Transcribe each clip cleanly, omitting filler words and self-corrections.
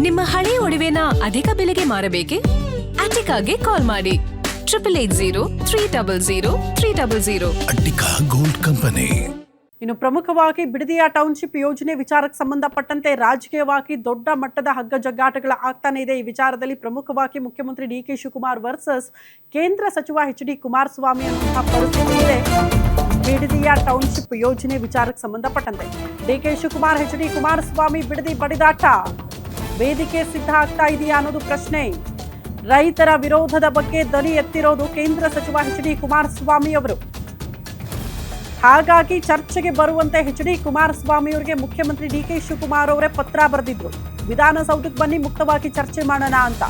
ನಿಮ್ಮ ಹಳೆ ಒಡವೆನ ಅಧಿಕ ಬೆಲೆಗೆ ಮಾರಬೇಕೆ? ಅಟಿಕಾಗೆ ಕಾಲ್ ಮಾಡಿ 8880 ಅಟಿಕಾ ಗೋಲ್ಡ್ ಕಂಪನಿ. ಇನ್ನು ಪ್ರಮುಖವಾಗಿ ಬಿಡದಿಯ ಟೌನ್ಶಿಪ್ ಯೋಜನೆ ವಿಚಾರಕ್ಕೆ ಸಂಬಂಧಪಟ್ಟಂತೆ ರಾಜಕೀಯವಾಗಿ ದೊಡ್ಡ ಮಟ್ಟದ ಹಗ್ಗಜಗ್ಗಾಟಗಳ ಆಗ್ತಾನೆ ಇದೆ. ಈ ವಿಚಾರದಲ್ಲಿ ಪ್ರಮುಖವಾಗಿ ಮುಖ್ಯಮಂತ್ರಿ ಡಿ.ಕೆ. ಶಿವಕುಮಾರ್ ವರ್ಸಸ್ ಕೇಂದ್ರ ಸಚಿವ ಎಚ್.ಡಿ. ಕುಮಾರಸ್ವಾಮಿ ಅನ್ನುವಂತಹ ಪರಿಸ್ಥಿತಿ ಇದೆ. ಬಿಡದಿಯ ಟೌನ್ಶಿಪ್ ಯೋಜನೆ ವಿಚಾರಕ್ಕೆ ಸಂಬಂಧಪಟ್ಟಂತೆ ಡಿ.ಕೆ. ಶಿವಕುಮಾರ್ ಎಚ್.ಡಿ. ಕುಮಾರಸ್ವಾಮಿ ಬಿಡದಿ ಬಡಿದಾಟ ವೇದಿಕೆ ಸಿದ್ಧ ಆಗ್ತಾ ಇದೆಯಾ ಅನ್ನೋದು ಪ್ರಶ್ನೆ. ರೈತರ ವಿರೋಧದ ಬಗ್ಗೆ ಧ್ವನಿ ಎತ್ತಿರೋದು ಕೇಂದ್ರ ಸಚಿವ ಎಚ್.ಡಿ. ಕುಮಾರಸ್ವಾಮಿ ಅವರು. ಹಾಗಾಗಿ ಚರ್ಚೆಗೆ ಬರುವಂತೆ ಎಚ್.ಡಿ. ಕುಮಾರಸ್ವಾಮಿ ಅವರಿಗೆ ಮುಖ್ಯಮಂತ್ರಿ ಡಿ.ಕೆ. ಶಿವಕುಮಾರ್ ಅವರೇ ಪತ್ರ ಬರೆದಿದ್ರು. ವಿಧಾನಸೌಧಕ್ಕೆ ಬನ್ನಿ, ಮುಕ್ತವಾಗಿ ಚರ್ಚೆ ಮಾಡೋಣ ಅಂತ.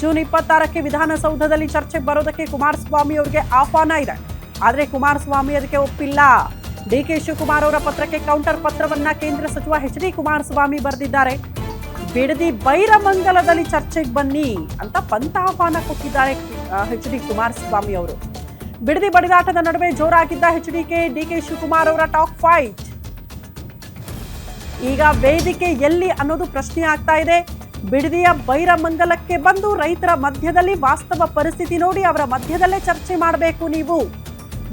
ಜೂನ್ 26ಕ್ಕೆ ವಿಧಾನಸೌಧದಲ್ಲಿ ಚರ್ಚೆ ಬರೋದಕ್ಕೆ ಕುಮಾರಸ್ವಾಮಿ ಅವರಿಗೆ ಆಹ್ವಾನ ಇದೆ. ಆದರೆ ಕುಮಾರಸ್ವಾಮಿ ಅದಕ್ಕೆ ಒಪ್ಪಿಲ್ಲ. ಡಿ.ಕೆ. ಶಿವಕುಮಾರ್ ಅವರ ಪತ್ರಕ್ಕೆ ಕೌಂಟರ್ ಪತ್ರವನ್ನ ಕೇಂದ್ರ ಸಚಿವ ಎಚ್.ಡಿ. ಕುಮಾರಸ್ವಾಮಿ ಬರೆದಿದ್ದಾರೆ. ಬಿಡದಿ ಬೈರಮಂಗಲದಲ್ಲಿ ಚರ್ಚೆಗೆ ಬನ್ನಿ ಅಂತ ಪಂಥಾಹ್ವಾನ ಕೊಟ್ಟಿದ್ದಾರೆ ಎಚ್.ಡಿ. ಕುಮಾರಸ್ವಾಮಿ ಅವರು. ಬಿಡದಿ ಬಡಿದಾಟದ ನಡುವೆ ಜೋರಾಗಿದ್ದ ಡಿ.ಕೆ. ಶಿವಕುಮಾರ್ ಅವರ ಟಾಕ್ ಫೈಟ್ ಈಗ ವೇದಿಕೆ ಎಲ್ಲಿ ಅನ್ನೋದು ಪ್ರಶ್ನೆ ಆಗ್ತಾ ಇದೆ. ಬಿಡದಿಯ ಬೈರಮಂಗಲಕ್ಕೆ ಬಂದು ರೈತರ ಮಧ್ಯದಲ್ಲಿ ವಾಸ್ತವ ಪರಿಸ್ಥಿತಿ ನೋಡಿ ಅವರ ಮಧ್ಯದಲ್ಲೇ ಚರ್ಚೆ ಮಾಡಬೇಕು. ನೀವು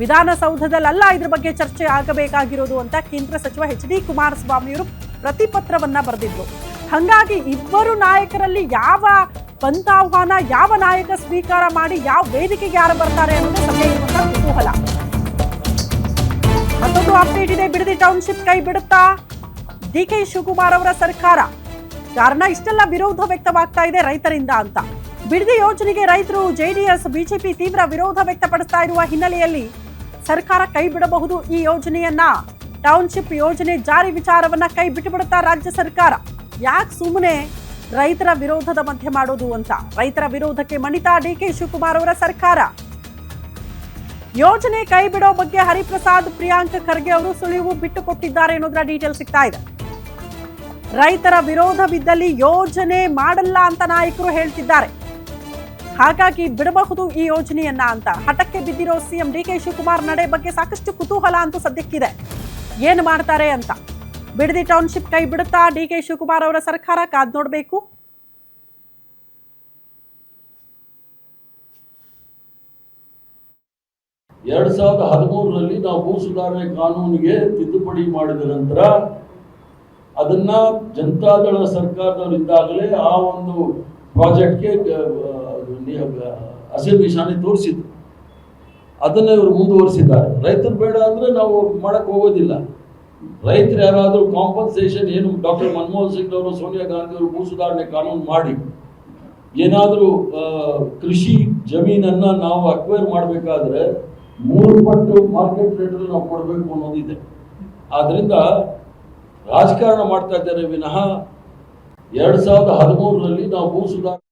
ವಿಧಾನಸೌಧದಲ್ಲ ಇದ್ರ ಬಗ್ಗೆ ಚರ್ಚೆ ಆಗಬೇಕಾಗಿರೋದು ಅಂತ ಕೇಂದ್ರ ಸಚಿವ ಎಚ್.ಡಿ. ಕುಮಾರಸ್ವಾಮಿ ಅವರು ಪ್ರತಿಪತ್ರವನ್ನ ಬರೆದಿದ್ರು. ಹಾಗಾಗಿ ಇಬ್ಬರು ನಾಯಕರಲ್ಲಿ ಯಾವ ಪಂಥಾಹ್ವಾನ, ಯಾವ ನಾಯಕ ಸ್ವೀಕಾರ ಮಾಡಿ ಯಾವ ವೇದಿಕೆಗೆ ಯಾರು ಬರ್ತಾರೆ ಅನ್ನೋದೇ ಸದ್ಯ ಇರುವಂತಹ ಕುತೂಹಲ. ಮತ್ತೊಂದು ಅಪ್ಡೇಟ್ ಇದೆ. ಬಿಡದಿ ಟೌನ್ಶಿಪ್ ಕೈ ಬಿಡುತ್ತಾ ಡಿ.ಕೆ. ಶಿವಕುಮಾರ್ ಅವರ ಸರ್ಕಾರ? ಕಾರಣ ಇಷ್ಟೆಲ್ಲ ವಿರೋಧ ವ್ಯಕ್ತವಾಗ್ತಾ ಇದೆ ರೈತರಿಂದ ಅಂತ. ಬಿಡದಿ ಯೋಜನೆಗೆ ರೈತರು, ಜೆಡಿಎಸ್, ಬಿಜೆಪಿ ತೀವ್ರ ವಿರೋಧ ವ್ಯಕ್ತಪಡಿಸ್ತಾ ಇರುವ ಹಿನ್ನೆಲೆಯಲ್ಲಿ ಸರ್ಕಾರ ಕೈ ಬಿಡಬಹುದು ಈ ಯೋಜನೆಯನ್ನ. ಟೌನ್ಶಿಪ್ ಯೋಜನೆ ಜಾರಿ ವಿಚಾರವನ್ನ ಕೈ ಬಿಟ್ಟುಬಿಡುತ್ತಾ ರಾಜ್ಯ ಸರ್ಕಾರ? ಯಾಕೆ ಸುಮ್ಮನೆ ರೈತರ ವಿರೋಧದ ಮಧ್ಯೆ ಮಾಡೋದು ಅಂತ ರೈತರ ವಿರೋಧಕ್ಕೆ ಮಣಿತಾ ಡಿ.ಕೆ. ಶಿವಕುಮಾರ್ ಅವರ ಸರ್ಕಾರ. ಯೋಜನೆ ಕೈ ಬಿಡೋ ಬಗ್ಗೆ ಹರಿಪ್ರಸಾದ್, ಪ್ರಿಯಾಂಕ್ ಖರ್ಗೆ ಅವರು ಸುಳಿವು ಬಿಟ್ಟು ಕೊಟ್ಟಿದ್ದಾರೆ ಅನ್ನೋದ್ರ ಡೀಟೇಲ್ ಸಿಗ್ತಾ ಇದೆ. ರೈತರ ವಿರೋಧವಿದ್ದಲ್ಲಿ ಯೋಜನೆ ಮಾಡಲ್ಲ ಅಂತ ನಾಯಕರು ಹೇಳ್ತಿದ್ದಾರೆ. ಹಾಗಾಗಿ ಬಿಡಬಹುದು ಈ ಯೋಜನೆಯನ್ನ ಅಂತ ಹಠಕ್ಕೆ ಬಿದ್ದಿರೋ ಸಿಎಂ ಡಿ.ಕೆ. ಶಿವಕುಮಾರ್ ನಡೆ ಬಗ್ಗೆ ಸಾಕಷ್ಟು ಕುತೂಹಲ ಅಂತೂ ಸದ್ಯಕ್ಕಿದೆ. ಏನು ಮಾಡ್ತಾರೆ ಅಂತ. ಬಿಡದಿ ಟೌನ್ಶಿಪ್ ಕೈ ಬಿಡುತ್ತಾ ಡಿ.ಕೆ. ಶಿವಕುಮಾರ್ ಅವರ ಸರ್ಕಾರ? ಕಾದ್ ನೋಡಬೇಕು. ಎರಡ್ 2013ರಲ್ಲಿ ನಾವು ಭೂ ಸುಧಾರಣೆ ಕಾನೂನಿಗೆ ತಿದ್ದುಪಡಿ ಮಾಡಿದ ನಂತರ ಅದನ್ನ ಜನತಾದಳ ಸರ್ಕಾರದವರಿದ್ದಾಗಲೇ ಆ ಒಂದು ಪ್ರಾಜೆಕ್ಟ್ಗೆ ಹಸಿರು ನಿಶಾನೆ ತೋರಿಸಿದ್ರು. ಅದನ್ನ ಇವರು ಮುಂದುವರಿಸಿದ್ದಾರೆ. ರೈತರು ಬೇಡ ಅಂದ್ರೆ ನಾವು ಮಾಡಕ್ ಹೋಗೋದಿಲ್ಲ. ರೈತರು ಯಾರಾದರೂ ಕಾಂಪನ್ಸೇಷನ್ ಏನು ಡಾಕ್ಟರ್ ಮನಮೋಹನ್ ಸಿಂಗ್ ಅವರು, ಸೋನಿಯಾ ಗಾಂಧಿ ಅವರು ಭೂ ಸುಧಾರಣೆ ಕಾನೂನು ಮಾಡಿ ಏನಾದರೂ ಕೃಷಿ ಜಮೀನನ್ನ ನಾವು ಅಕ್ವೈರ್ ಮಾಡಬೇಕಾದ್ರೆ 3 ಪಟ್ಟು ಮಾರ್ಕೆಟ್ ರೇಟಲ್ಲಿ ನಾವು ಕೊಡಬೇಕು ಅನ್ನೋದಿದೆ. ಆದ್ರಿಂದ ರಾಜಕಾರಣ ಮಾಡ್ತಾ ಇದ್ದಾರೆ ವಿನಃ 2013ರಲ್ಲಿ ನಾವು ಭೂ ಸುಧಾರಣೆ